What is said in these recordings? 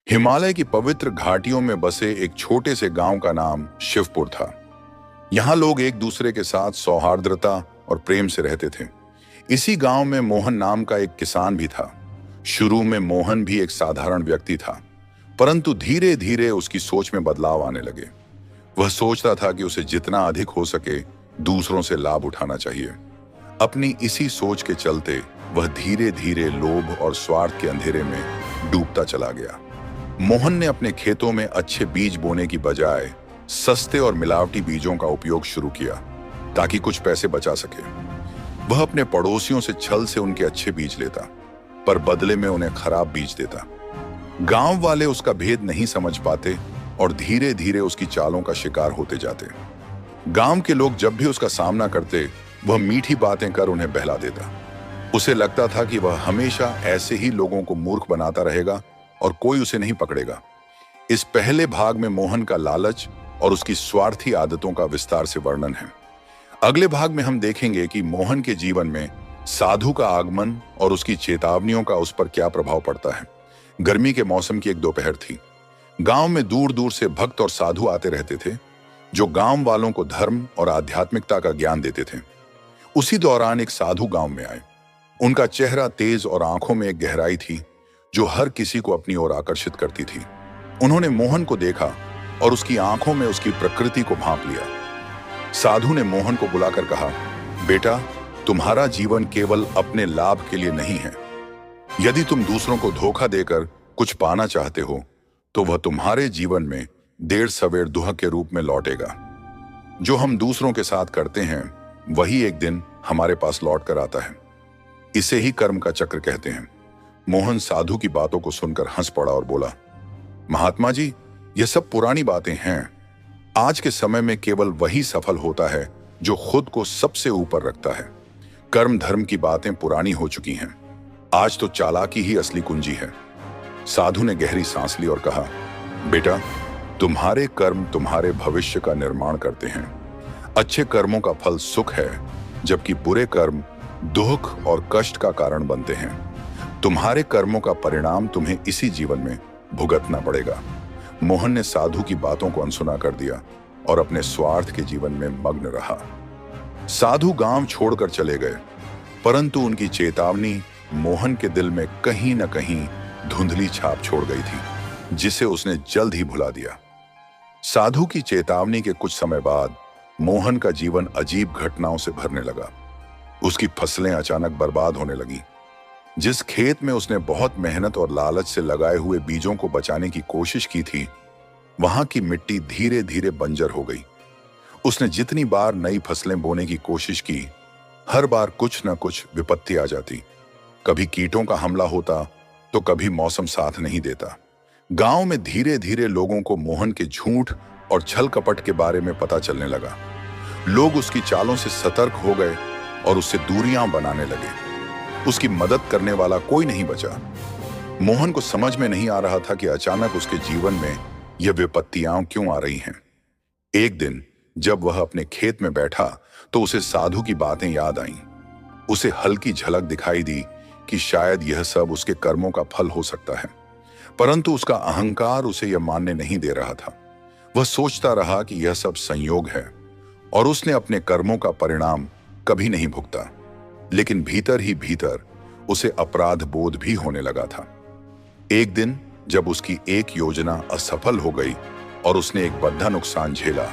हिमालय की पवित्र घाटियों में बसे एक छोटे से गांव का नाम शिवपुर था। यहाँ लोग एक दूसरे के साथ सौहार्द्रता और प्रेम से रहते थे। इसी गांव में मोहन नाम का एक किसान भी था। शुरू में मोहन भी एक साधारण व्यक्ति था, परंतु धीरे धीरे उसकी सोच में बदलाव आने लगे। वह सोचता था कि उसे जितना अधिक हो सके दूसरों से लाभ उठाना चाहिए। अपनी इसी सोच के चलते वह धीरे धीरे लोभ और स्वार्थ के अंधेरे में डूबता चला गया। मोहन ने अपने खेतों में अच्छे बीज बोने की बजाय सस्ते और मिलावटी बीजों का उपयोग शुरू किया ताकि कुछ पैसे बचा सके। वह अपने पड़ोसियों से छल से उनके अच्छे बीज लेता, पर बदले में उन्हें खराब बीज देता। गांव वाले उसका भेद नहीं समझ पाते और धीरे धीरे उसकी चालों का शिकार होते जाते। गांव के लोग जब भी उसका सामना करते, वह मीठी बातें कर उन्हें बहला देता। उसे लगता था कि वह हमेशा ऐसे ही लोगों को मूर्ख बनाता रहेगा और कोई उसे नहीं पकड़ेगा। इस पहले भाग में मोहन का लालच और उसकी स्वार्थी आदतों का विस्तार से वर्णन है। अगले भाग में हम देखेंगे कि मोहन के जीवन में साधु का आगमन और उसकी चेतावनियों का उस पर क्या प्रभाव पड़ता है। गर्मी के मौसम की एक दोपहर थी। गांव में दूर दूर से भक्त और साधु आते रहते थे, जो गांव वालों को धर्म और आध्यात्मिकता का ज्ञान देते थे। उसी दौरान एक साधु गांव में आए। उनका चेहरा तेज और आंखों में एक गहराई थी जो हर किसी को अपनी ओर आकर्षित करती थी। उन्होंने मोहन को देखा और उसकी आंखों में उसकी प्रकृति को भांप लिया। साधु ने मोहन को बुलाकर कहा, बेटा, तुम्हारा जीवन केवल अपने लाभ के लिए नहीं है। यदि तुम दूसरों को धोखा देकर कुछ पाना चाहते हो, तो वह तुम्हारे जीवन में देर सवेर दुह के रूप में लौटेगा। जो हम दूसरों के साथ करते हैं, वही एक दिन हमारे पास लौट कर आता है। इसे ही कर्म का चक्र कहते हैं। मोहन साधु की बातों को सुनकर हंस पड़ा और बोला, महात्मा जी, ये सब पुरानी बातें हैं। आज के समय में केवल वही सफल होता है जो खुद को सबसे ऊपर रखता है। कर्म धर्म की बातें पुरानी हो चुकी हैं। आज तो चालाकी ही असली कुंजी है। साधु ने गहरी सांस ली और कहा, बेटा, तुम्हारे कर्म तुम्हारे भविष्य का निर्माण करते हैं। अच्छे कर्मों का फल सुख है, जबकि बुरे कर्म दुख और कष्ट का कारण बनते हैं। तुम्हारे कर्मों का परिणाम तुम्हें इसी जीवन में भुगतना पड़ेगा। मोहन ने साधु की बातों को अनसुना कर दिया और अपने स्वार्थ के जीवन में मग्न रहा। साधु गांव छोड़कर चले गए, परंतु उनकी चेतावनी मोहन के दिल में कहीं न कहीं धुंधली छाप छोड़ गई थी, जिसे उसने जल्द ही भुला दिया। साधु की चेतावनी के कुछ समय बाद मोहन का जीवन अजीब घटनाओं से भरने लगा। उसकी फसलें अचानक बर्बाद होने लगी। जिस खेत में उसने बहुत मेहनत और लालच से लगाए हुए बीजों को बचाने की कोशिश की थी, वहां की मिट्टी धीरे धीरे बंजर हो गई। उसने जितनी बार नई फसलें बोने की कोशिश की, हर बार कुछ न कुछ विपत्ति आ जाती। कभी कीटों का हमला होता, तो कभी मौसम साथ नहीं देता। गांव में धीरे धीरे लोगों को मोहन के झूठ और छल कपट के बारे में पता चलने लगा। लोग उसकी चालों से सतर्क हो गए और उससे दूरियां बनाने लगे। उसकी मदद करने वाला कोई नहीं बचा। मोहन को समझ में नहीं आ रहा था कि अचानक उसके जीवन में यह विपत्तियां क्यों आ रही हैं। एक दिन जब वह अपने खेत में बैठा, तो उसे साधु की बातें याद आईं। उसे हल्की झलक दिखाई दी कि शायद यह सब उसके कर्मों का फल हो सकता है, परंतु उसका अहंकार उसे यह मानने नहीं दे रहा था। वह सोचता रहा कि यह सब संयोग है और उसने अपने कर्मों का परिणाम कभी नहीं भुगता। लेकिन भीतर ही भीतर उसे अपराध बोध भी होने लगा था। एक दिन जब उसकी एक योजना असफल हो गई और उसने एक बड़ा नुकसान झेला,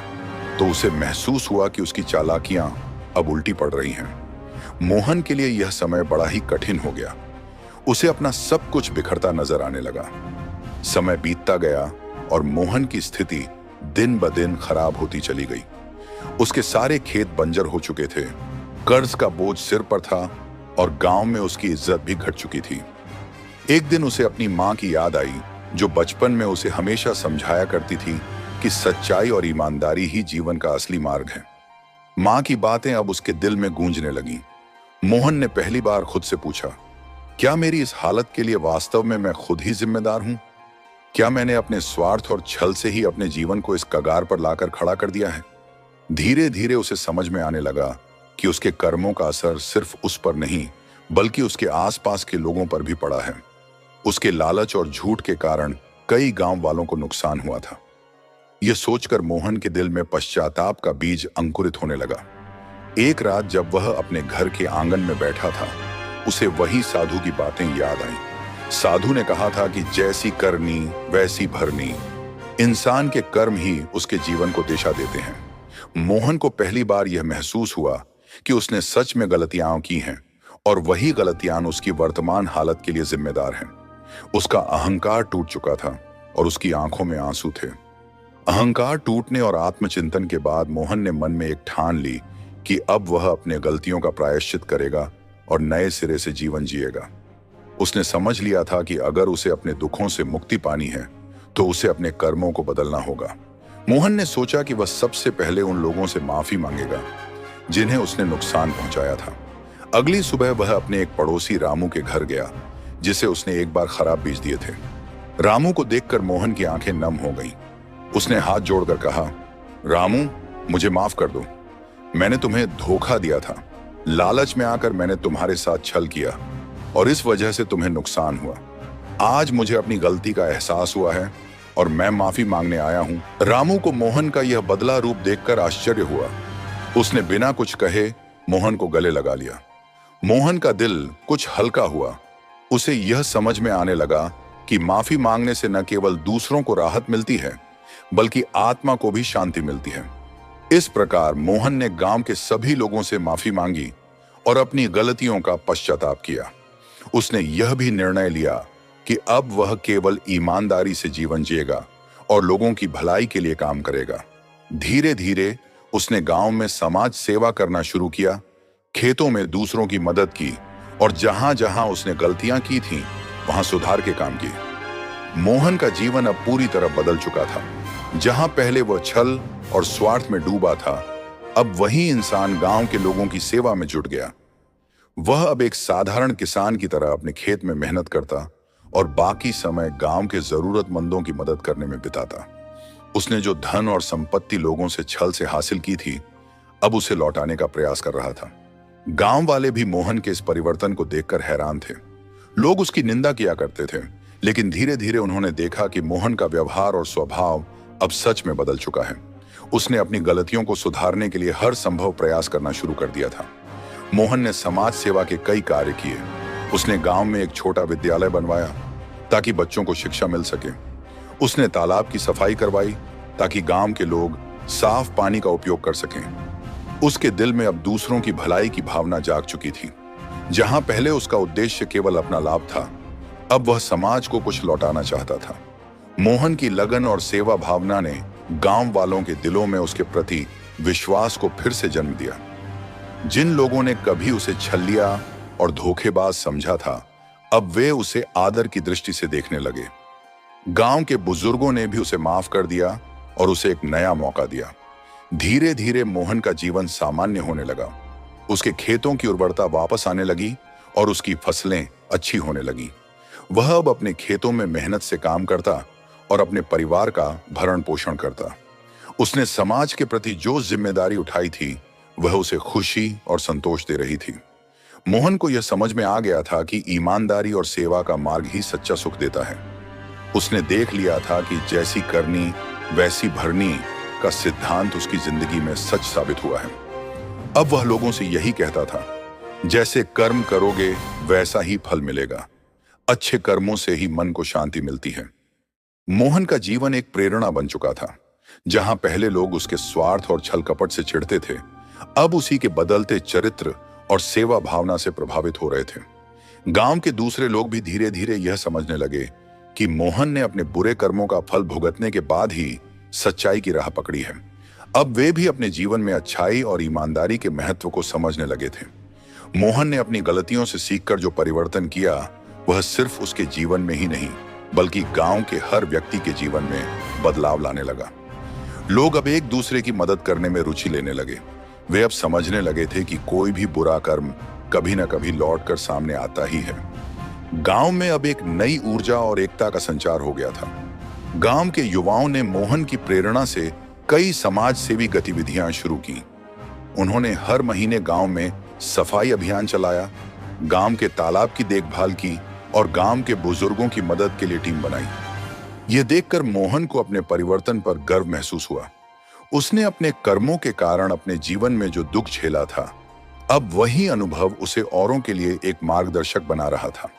तो उसे महसूस हुआ कि उसकी चालाकियां अब उल्टी पड़ रही हैं। मोहन के लिए यह समय बड़ा ही कठिन हो गया। उसे अपना सब कुछ बिखरता नजर आने लगा। समय बीतता गया और मोहन की स्थिति दिन ब दिन खराब होती चली गई। उसके सारे खेत बंजर हो चुके थे, कर्ज का बोझ सिर पर था और गांव में उसकी इज्जत भी घट चुकी थी। एक दिन उसे अपनी मां की याद आई, जो बचपन में उसे हमेशा समझाया करती थी कि सच्चाई और ईमानदारी ही जीवन का असली मार्ग है। मां की बातें अब उसके दिल में गूंजने लगीं। मोहन ने पहली बार खुद से पूछा, क्या मेरी इस हालत के लिए वास्तव में मैं खुद ही जिम्मेदार हूं? क्या मैंने अपने स्वार्थ और छल से ही अपने जीवन को इस कगार पर लाकर खड़ा कर दिया है? धीरे धीरे उसे समझ में आने लगा कि उसके कर्मों का असर सिर्फ उस पर नहीं, बल्कि उसके आसपास के लोगों पर भी पड़ा है। उसके लालच और झूठ के कारण कई गांव वालों को नुकसान हुआ था। यह सोचकर मोहन के दिल में पश्चाताप का बीज अंकुरित होने लगा। एक रात जब वह अपने घर के आंगन में बैठा था, उसे वही साधु की बातें याद आईं। साधु ने कहा था कि जैसी करनी वैसी भरनी, इंसान के कर्म ही उसके जीवन को दिशा देते हैं। मोहन को पहली बार यह महसूस हुआ कि उसने सच में गलतियां की हैं और वही गलतियां उसकी वर्तमान हालत के लिए जिम्मेदार हैं। उसका अहंकार टूट चुका था और उसकी आंखों में आंसू थे। अहंकार टूटने और आत्मचिंतन के बाद मोहन ने मन में एक ठान ली कि अब वह अपने गलतियों का प्रायश्चित करेगा और नए सिरे से जीवन जिएगा। उसने समझ लिया था कि अगर उसे अपने दुखों से मुक्ति पानी है तो उसे अपने कर्मों को बदलना होगा। मोहन ने सोचा कि वह सबसे पहले उन लोगों से माफी मांगेगा जिन्हें उसने नुकसान पहुंचाया था। अगली सुबह वह अपने एक पड़ोसी रामू के घर गया, जिसे उसने एक बार खराब बीज दिए थे। रामू को देखकर मोहन की आंखें नम हो गईं। उसने हाथ जोड़कर कहा, रामू, मुझे माफ कर दो। मैंने तुम्हें धोखा दिया था। लालच में आकर मैंने तुम्हारे साथ छल किया और इस वजह से तुम्हें नुकसान हुआ। आज मुझे अपनी गलती का एहसास हुआ है और मैं माफी मांगने आया हूं। रामू को मोहन का यह बदला रूप देखकर आश्चर्य हुआ। उसने बिना कुछ कहे मोहन को गले लगा लिया। मोहन का दिल कुछ हल्का हुआ। उसे यह समझ में आने लगा कि माफी मांगने से न केवल दूसरों को राहत मिलती है, बल्कि आत्मा को भी शांति मिलती है। इस प्रकार मोहन ने गांव के सभी लोगों से माफी मांगी और अपनी गलतियों का पश्चाताप किया। उसने यह भी निर्णय लिया कि अब वह केवल ईमानदारी से जीवन जिएगा और लोगों की भलाई के लिए काम करेगा। धीरे धीरे उसने गांव में समाज सेवा करना शुरू किया, खेतों में दूसरों की मदद की और जहां जहां उसने गलतियां की थीं, वहां सुधार के काम किए। मोहन का जीवन अब पूरी तरह बदल चुका था। जहां पहले वह छल और स्वार्थ में डूबा था, अब वही इंसान गांव के लोगों की सेवा में जुट गया। वह अब एक साधारण किसान की तरह अपने खेत में मेहनत करता और बाकी समय गांव के जरूरतमंदों की मदद करने में बिताता। उसने जो धन और संपत्ति लोगों से छल से हासिल की थी, अब उसे लौटाने का प्रयास कर रहा था। गांव वाले भी मोहन के इस परिवर्तन को देखकर हैरान थे। लोग उसकी निंदा किया करते थे, लेकिन धीरे धीरे उन्होंने देखा कि मोहन का व्यवहार और स्वभाव अब सच में बदल चुका है। उसने अपनी गलतियों को सुधारने के लिए हर संभव प्रयास करना शुरू कर दिया था। मोहन ने समाज सेवा के कई कार्य किए। उसने गांव में एक छोटा विद्यालय बनवाया ताकि बच्चों को शिक्षा मिल सके। उसने तालाब की सफाई करवाई ताकि गांव के लोग साफ पानी का उपयोग कर सकें। उसके दिल में अब दूसरों की भलाई की भावना जाग चुकी थी। जहां पहले उसका उद्देश्य केवल अपना लाभ था, अब वह समाज को कुछ लौटाना चाहता था। मोहन की लगन और सेवा भावना ने गांव वालों के दिलों में उसके प्रति विश्वास को फिर से जन्म दिया। जिन लोगों ने कभी उसे छलिया और धोखेबाज समझा था, अब वे उसे आदर की दृष्टि से देखने लगे। गांव के बुजुर्गों ने भी उसे माफ कर दिया और उसे एक नया मौका दिया। धीरे धीरे मोहन का जीवन सामान्य होने लगा। उसके खेतों की उर्वरता वापस आने लगी और उसकी फसलें अच्छी होने लगी। वह अब अपने खेतों में मेहनत से काम करता और अपने परिवार का भरण पोषण करता। उसने समाज के प्रति जो जिम्मेदारी उठाई थी, वह उसे खुशी और संतोष दे रही थी। मोहन को यह समझ में आ गया था कि ईमानदारी और सेवा का मार्ग ही सच्चा सुख देता है। उसने देख लिया था कि जैसी करनी वैसी भरनी का सिद्धांत उसकी जिंदगी में सच साबित हुआ है। अब वह लोगों से यही कहता था, जैसे कर्म करोगे वैसा ही फल मिलेगा। अच्छे कर्मों से ही मन को शांति मिलती है। मोहन का जीवन एक प्रेरणा बन चुका था। जहां पहले लोग उसके स्वार्थ और छल कपट से चिढ़ते थे, अब उसी के बदलते चरित्र और सेवा भावना से प्रभावित हो रहे थे। गांव के दूसरे लोग भी धीरे धीरे यह समझने लगे कि मोहन ने अपने बुरे कर्मों का फल भुगतने के बाद ही सच्चाई की राह पकड़ी है। अब वे भी अपने जीवन में अच्छाई और ईमानदारी के महत्व को समझने लगे थे। मोहन ने अपनी गलतियों से सीखकर जो परिवर्तन किया, वह सिर्फ उसके जीवन में ही नहीं, बल्कि गांव के हर व्यक्ति के जीवन में बदलाव लाने लगा। लोग अब एक दूसरे की मदद करने में रुचि लेने लगे। वे अब समझने लगे थे कि कोई भी बुरा कर्म कभी न कभी लौट कर सामने आता ही है। गांव में अब एक नई ऊर्जा और एकता का संचार हो गया था। गांव के युवाओं ने मोहन की प्रेरणा से कई समाज सेवी गतिविधियां शुरू की। उन्होंने हर महीने गांव में सफाई अभियान चलाया, गांव के तालाब की देखभाल की और गांव के बुजुर्गों की मदद के लिए टीम बनाई। यह देखकर मोहन को अपने परिवर्तन पर गर्व महसूस हुआ। उसने अपने कर्मों के कारण अपने जीवन में जो दुख झेला था, अब वही अनुभव उसे औरों के लिए एक मार्गदर्शक बना रहा था।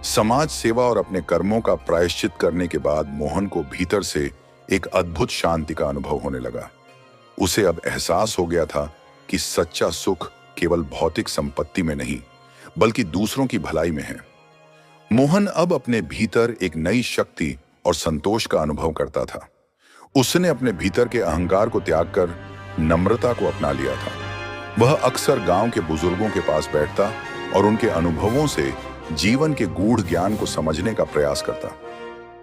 समाज सेवा और अपने कर्मों का प्रायश्चित करने के बाद मोहन को भीतर से एक अद्भुत शांति का अनुभव होने लगा। उसे अब एहसास हो गया था कि सच्चा सुख केवल भौतिक संपत्ति में नहीं, बल्कि दूसरों की भलाई में है। मोहन अब अपने भीतर एक नई शक्ति और संतोष का अनुभव करता था। उसने अपने भीतर के अहंकार को त्याग कर नम्रता को अपना लिया था। वह अक्सर गांव के बुजुर्गों के पास बैठता और उनके अनुभवों से जीवन के गूढ़ ज्ञान को समझने का प्रयास करता।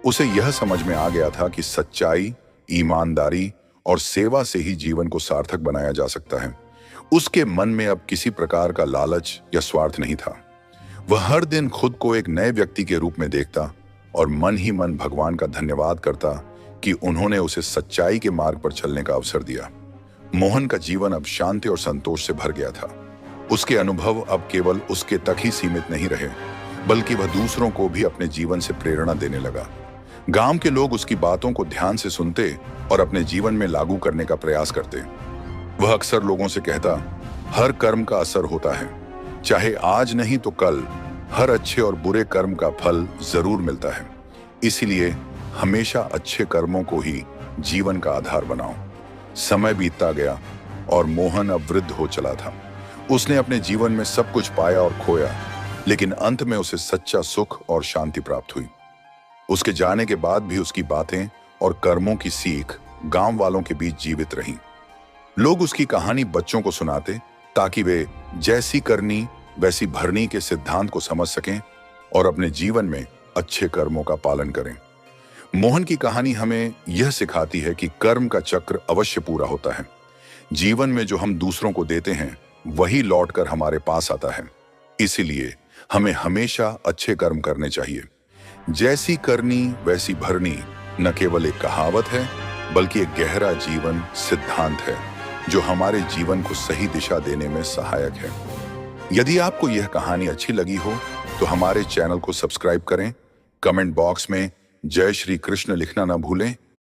उसे यह समझ में आ गया था कि सच्चाई, ईमानदारी और सेवा से ही जीवन को सार्थक बनाया जा सकता है। उसके मन में अब किसी प्रकार का लालच या स्वार्थ नहीं था। वह हर दिन खुद को एक नए व्यक्ति के रूप में देखता और मन ही मन भगवान का धन्यवाद करता कि उन्होंने उसे सच्चाई के मार्ग पर चलने का अवसर दिया। मोहन का जीवन अब शांति और संतोष से भर गया था। उसके अनुभव अब केवल उसके तक ही सीमित नहीं रहे, बल्कि वह दूसरों को भी अपने जीवन से प्रेरणा देने लगा। गांव के लोग उसकी बातों को ध्यान से सुनते और अपने जीवन में लागू करने का प्रयास करते। वह अक्सर लोगों से कहता, हर कर्म का असर होता है, चाहे आज नहीं तो कल हर अच्छे और बुरे कर्म का फल जरूर मिलता है। इसलिए हमेशा अच्छे कर्मों को ही जीवन का आधार बनाओ। समय बीतता गया और मोहन अब वृद्ध हो चला था। उसने अपने जीवन में सब कुछ पाया और खोया, लेकिन अंत में उसे सच्चा सुख और शांति प्राप्त हुई। उसके जाने के बाद भी उसकी बातें और कर्मों की सीख गांव वालों के बीच जीवित रही। लोग उसकी कहानी बच्चों को सुनाते ताकि वे जैसी करनी वैसी भरनी के सिद्धांत को समझ सकें और अपने जीवन में अच्छे कर्मों का पालन करें। मोहन की कहानी हमें यह सिखाती है कि कर्म का चक्र अवश्य पूरा होता है। जीवन में जो हम दूसरों को देते हैं वही लौटकर हमारे पास आता है। इसीलिए हमें हमेशा अच्छे कर्म करने चाहिए। जैसी करनी वैसी भरनी न केवल एक कहावत है, बल्कि एक गहरा जीवन सिद्धांत है जो हमारे जीवन को सही दिशा देने में सहायक है। यदि आपको यह कहानी अच्छी लगी हो तो हमारे चैनल को सब्सक्राइब करें, कमेंट बॉक्स में जय श्री कृष्ण लिखना ना भूलें